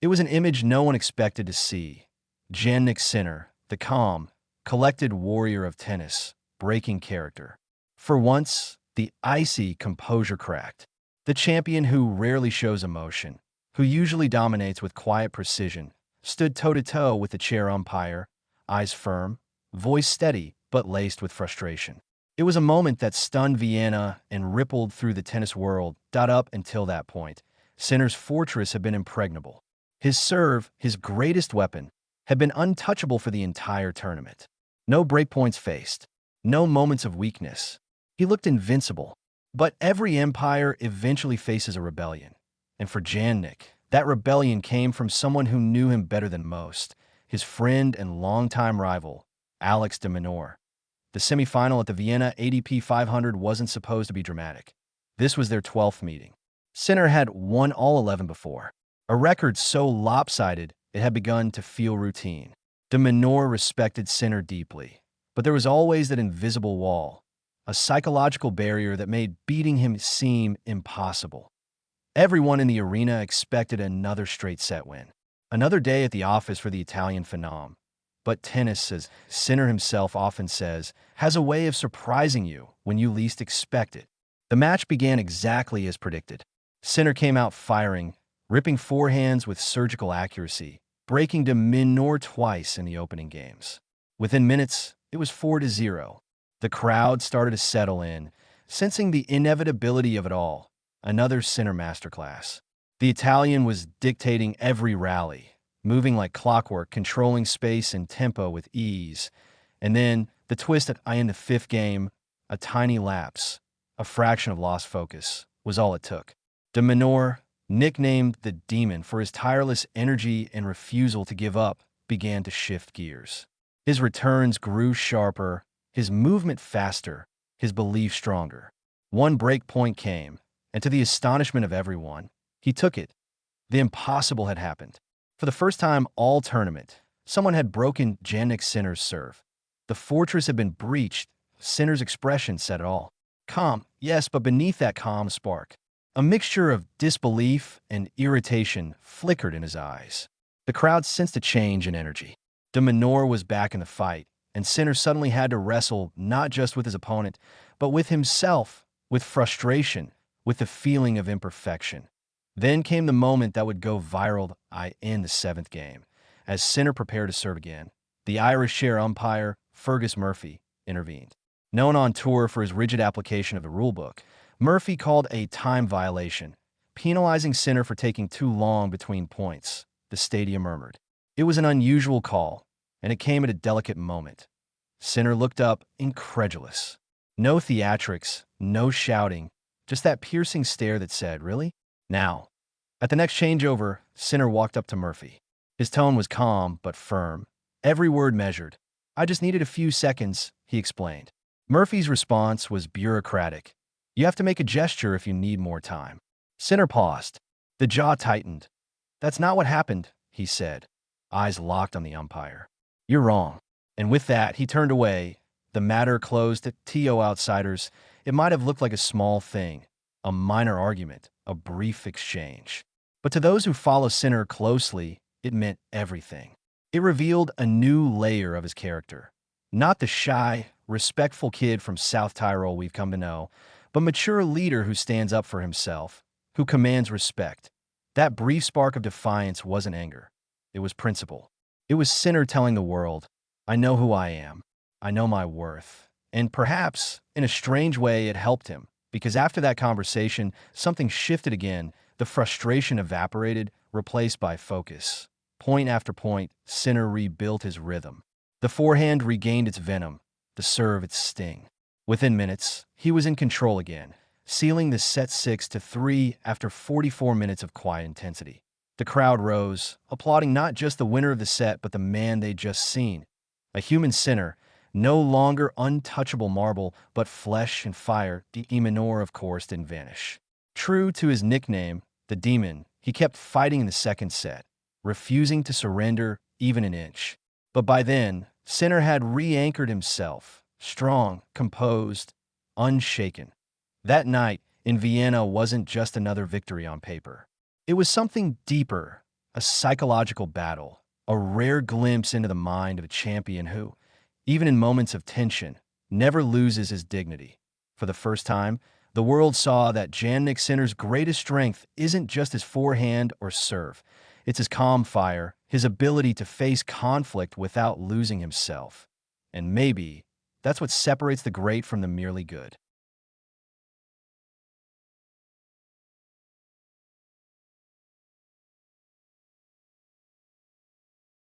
It was an image no one expected to see. Jannick Sinner, the calm, collected warrior of tennis, breaking character. For once, the icy composure cracked. The champion who rarely shows emotion, who usually dominates with quiet precision, stood toe-to-toe with the chair umpire, eyes firm, voice steady but laced with frustration. It was a moment that stunned Vienna and rippled through the tennis world. Up until that point, Sinner's fortress had been impregnable. His serve, his greatest weapon, had been untouchable for the entire tournament. No breakpoints faced, no moments of weakness. He looked invincible. But every empire eventually faces a rebellion. And for Jannick, that rebellion came from someone who knew him better than most, his friend and longtime rival, Alex de Minaur. The semifinal at the Vienna ATP 500 wasn't supposed to be dramatic. This was their 12th meeting. Sinner had won all 11 before, a record so lopsided it had begun to feel routine. De Minaur respected Sinner deeply, but there was always that invisible wall, a psychological barrier that made beating him seem impossible. Everyone in the arena expected another straight set win. Another day at the office for the Italian phenom. But tennis, as Sinner himself often says, has a way of surprising you when you least expect it. The match began exactly as predicted. Sinner came out firing, ripping forehands with surgical accuracy, breaking de Minaur twice in the opening games. Within minutes, it was 4-0. The crowd started to settle in, sensing the inevitability of it all. Another Sinner masterclass. The Italian was dictating every rally, moving like clockwork, controlling space and tempo with ease. And then, the twist in the fifth game, a tiny lapse, a fraction of lost focus, was all it took. De Minaur, nicknamed the Demon for his tireless energy and refusal to give up, began to shift gears. His returns grew sharper, his movement faster, his belief stronger. One break point came, and to the astonishment of everyone, he took it. The impossible had happened. For the first time all tournament, someone had broken Jannick Sinner's serve. The fortress had been breached. Sinner's expression said it all. Calm, yes, but beneath that calm spark, a mixture of disbelief and irritation flickered in his eyes. The crowd sensed a change in energy. De Minaur was back in the fight, and Sinner suddenly had to wrestle not just with his opponent, but with himself, with frustration, with the feeling of imperfection. Then came the moment that would go viral in the seventh game. As Sinner prepared to serve again, the Irish chair umpire, Fergus Murphy, intervened. Known on tour for his rigid application of the rulebook, Murphy called a time violation, penalizing Sinner for taking too long between points. The stadium murmured. It was an unusual call, and it came at a delicate moment. Sinner looked up, incredulous. No theatrics, no shouting, just that piercing stare that said, "Really?" Now, at the next changeover, Sinner walked up to Murphy. His tone was calm but firm, every word measured. "I just needed a few seconds," he explained. Murphy's response was bureaucratic. "You have to make a gesture if you need more time." Sinner paused. The jaw tightened. "That's not what happened," he said, eyes locked on the umpire. "You're wrong." And with that, he turned away. The matter closed at TO outsiders. It might have looked like a small thing, a minor argument, a brief exchange. But to those who follow Sinner closely, it meant everything. It revealed a new layer of his character. Not the shy, respectful kid from South Tyrol we've come to know, but mature leader who stands up for himself, who commands respect. That brief spark of defiance wasn't anger. It was principle. It was Sinner telling the world, "I know who I am. I know my worth." And perhaps, in a strange way, it helped him, because after that conversation, something shifted again. The frustration evaporated, replaced by focus. Point after point, Sinner rebuilt his rhythm. The forehand regained its venom, the serve its sting. Within minutes, he was in control again, sealing the set 6-3 after 44 minutes of quiet intensity. The crowd rose, applauding not just the winner of the set, but the man they'd just seen. A human Sinner, no longer untouchable marble, but flesh and fire. De Minaur, of course, didn't vanish. True to his nickname, the Demon, he kept fighting in the second set, refusing to surrender even an inch. But by then, Sinner had re-anchored himself, strong, composed, unshaken. That night in Vienna wasn't just another victory on paper. It was something deeper, a psychological battle, a rare glimpse into the mind of a champion who, even in moments of tension, never loses his dignity. For the first time, the world saw that Jannick Sinner's greatest strength isn't just his forehand or serve. It's his calm fire, his ability to face conflict without losing himself. And maybe that's what separates the great from the merely good.